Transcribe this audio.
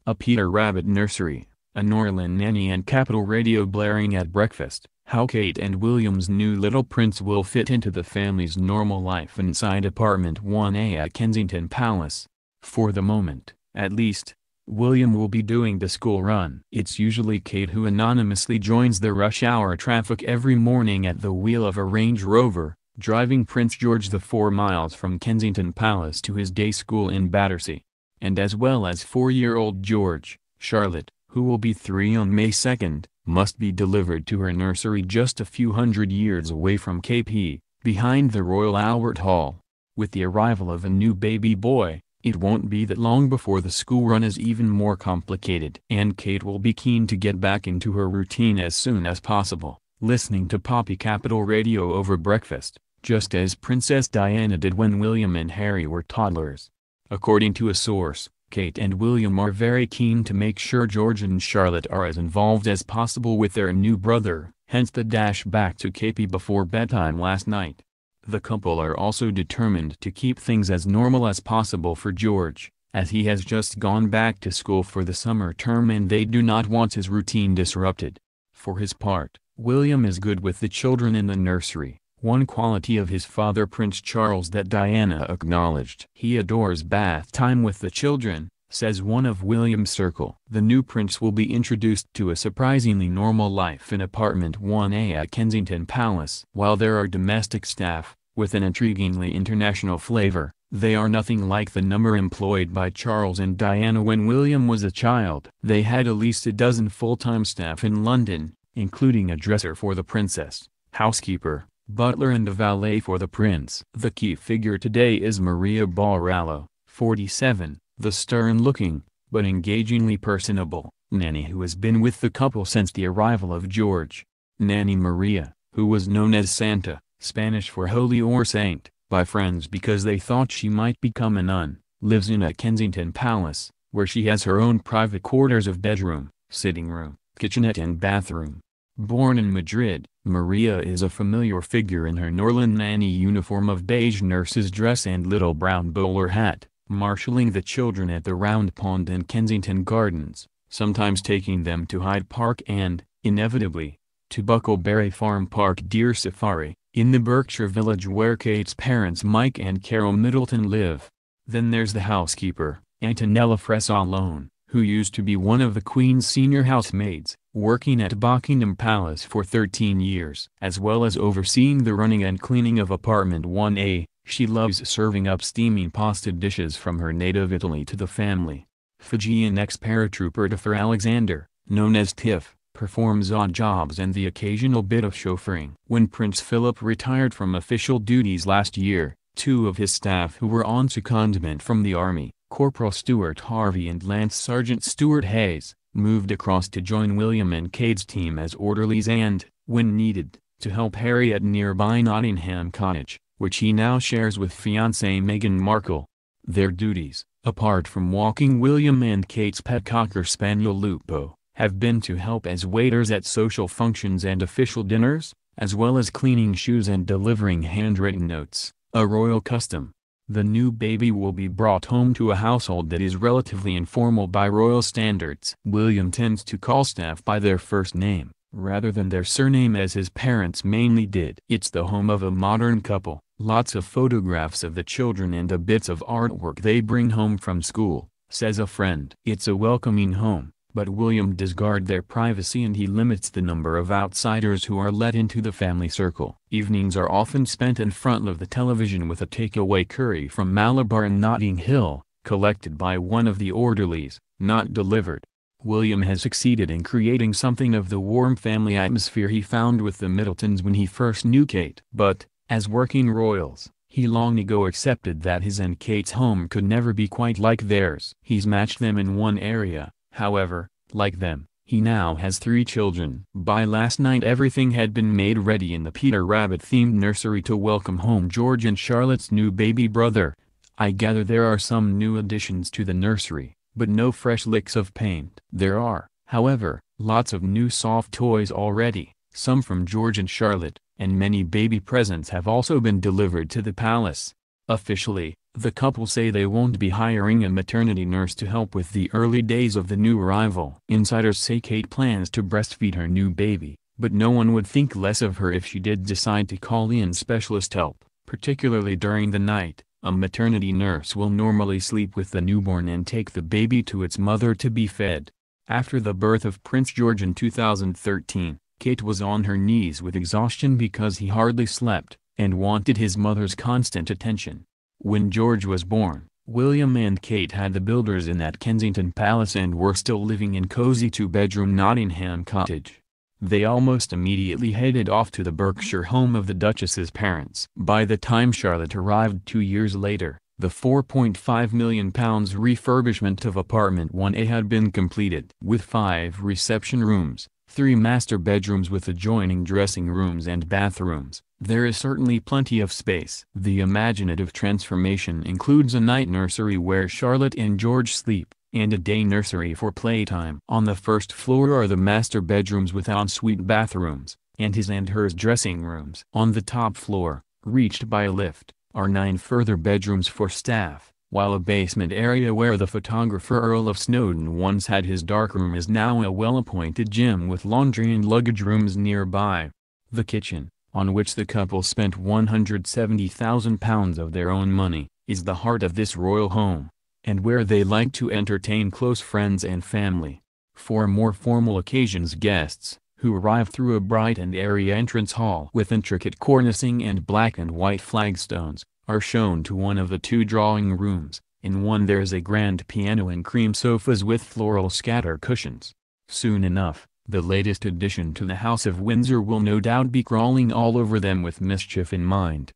A Peter Rabbit nursery, a Norland nanny and Capital Radio blaring at breakfast. How Kate and William's new little prince will fit into the family's normal life inside apartment 1A at Kensington Palace. For the moment, at least, William will be doing the school run. It's usually Kate who anonymously joins the rush hour traffic every morning at the wheel of a Range Rover, driving Prince George the 4 miles from Kensington Palace to his day school in Battersea. And as well as 4-year-old George, Charlotte, who will be 3 on May 2nd, must be delivered to her nursery just a few hundred yards away from KP, behind the Royal Albert Hall. With the arrival of a new baby boy, it won't be that long before the school run is even more complicated. And Kate will be keen to get back into her routine as soon as possible, listening to Poppy Capital Radio over breakfast, just as Princess Diana did when William and Harry were toddlers. According to a source, Kate and William are very keen to make sure George and Charlotte are as involved as possible with their new brother, hence the dash back to KP before bedtime last night. The couple are also determined to keep things as normal as possible for George, as he has just gone back to school for the summer term and they do not want his routine disrupted. For his part, William is good with the children in the nursery, one quality of his father Prince Charles that Diana acknowledged. He adores bath time with the children, says one of William's circle. The new prince will be introduced to a surprisingly normal life in apartment 1A at Kensington Palace. While there are domestic staff, with an intriguingly international flavor, they are nothing like the number employed by Charles and Diana when William was a child. They had at least a dozen full-time staff in London, including a dresser for the princess, housekeeper, butler and a valet for the prince. The key figure today is Maria Barallo, 47, the stern-looking, but engagingly personable, nanny who has been with the couple since the arrival of George. Nanny Maria, who was known as Santa, Spanish for holy or saint, by friends because they thought she might become a nun, lives in at Kensington Palace, where she has her own private quarters of bedroom, sitting room, kitchenette and bathroom. Born in Madrid, Maria is a familiar figure in her Norland nanny uniform of beige nurse's dress and little brown bowler hat, marshalling the children at the Round Pond and Kensington Gardens, sometimes taking them to Hyde Park and, inevitably, to Buckleberry Farm Park Deer Safari, in the Berkshire village where Kate's parents Mike and Carol Middleton live. Then there's the housekeeper, Antonella Fresalone, who used to be one of the Queen's senior housemaids, working at Buckingham Palace for 13 years. As well as overseeing the running and cleaning of apartment 1A, she loves serving up steaming pasta dishes from her native Italy to the family. Fijian ex-paratrooper Tiffar Alexander, known as Tiff, performs odd jobs and the occasional bit of chauffeuring. When Prince Philip retired from official duties last year, 2 of his staff who were on secondment from the army, Corporal Stuart Harvey and Lance Sergeant Stuart Hayes, moved across to join William and Kate's team as orderlies and, when needed, to help Harry at nearby Nottingham Cottage, which he now shares with fiancée Meghan Markle. Their duties, apart from walking William and Kate's pet Cocker Spaniel Lupo, have been to help as waiters at social functions and official dinners, as well as cleaning shoes and delivering handwritten notes, a royal custom. The new baby will be brought home to a household that is relatively informal by royal standards. William tends to call staff by their first name, rather than their surname as his parents mainly did. It's the home of a modern couple, lots of photographs of the children and bits of artwork they bring home from school, says a friend. It's a welcoming home, but William does guard their privacy and he limits the number of outsiders who are let into the family circle. Evenings are often spent in front of the television with a takeaway curry from Malabar and Notting Hill, collected by one of the orderlies, not delivered. William has succeeded in creating something of the warm family atmosphere he found with the Middletons when he first knew Kate. But, as working royals, he long ago accepted that his and Kate's home could never be quite like theirs. He's matched them in one area. However, like them, he now has 3 children. By last night everything had been made ready in the Peter Rabbit-themed nursery to welcome home George and Charlotte's new baby brother. I gather there are some new additions to the nursery, but no fresh licks of paint. There are, however, lots of new soft toys already, some from George and Charlotte, and many baby presents have also been delivered to the palace. Officially, The couple say they won't be hiring a maternity nurse to help with the early days of the new arrival. Insiders say Kate plans to breastfeed her new baby, but no one would think less of her if she did decide to call in specialist help, particularly during the night. A maternity nurse will normally sleep with the newborn and take the baby to its mother to be fed. After the birth of Prince George in 2013, Kate was on her knees with exhaustion because he hardly slept, and wanted his mother's constant attention. When George was born, William and Kate had the builders in at Kensington Palace and were still living in cozy two-bedroom Nottingham cottage. They almost immediately headed off to the Berkshire home of the Duchess's parents. By the time Charlotte arrived 2 years later, the £4.5 million refurbishment of apartment 1A had been completed. With 5 reception rooms, 3 master bedrooms with adjoining dressing rooms and bathrooms, there is certainly plenty of space. The imaginative transformation includes a night nursery where Charlotte and George sleep, and a day nursery for playtime. On the first floor are the master bedrooms with ensuite bathrooms, and his and hers dressing rooms. On the top floor, reached by a lift, are 9 further bedrooms for staff, while a basement area where the photographer Earl of Snowdon once had his darkroom is now a well-appointed gym with laundry and luggage rooms nearby. The kitchen, on which the couple spent £170,000 of their own money, is the heart of this royal home, and where they like to entertain close friends and family. For more formal occasions, guests, who arrive through a bright and airy entrance hall with intricate cornicing and black and white flagstones, are shown to one of the 2 drawing rooms. In one there's a grand piano and cream sofas with floral scatter cushions. Soon enough, the latest addition to the House of Windsor will no doubt be crawling all over them with mischief in mind.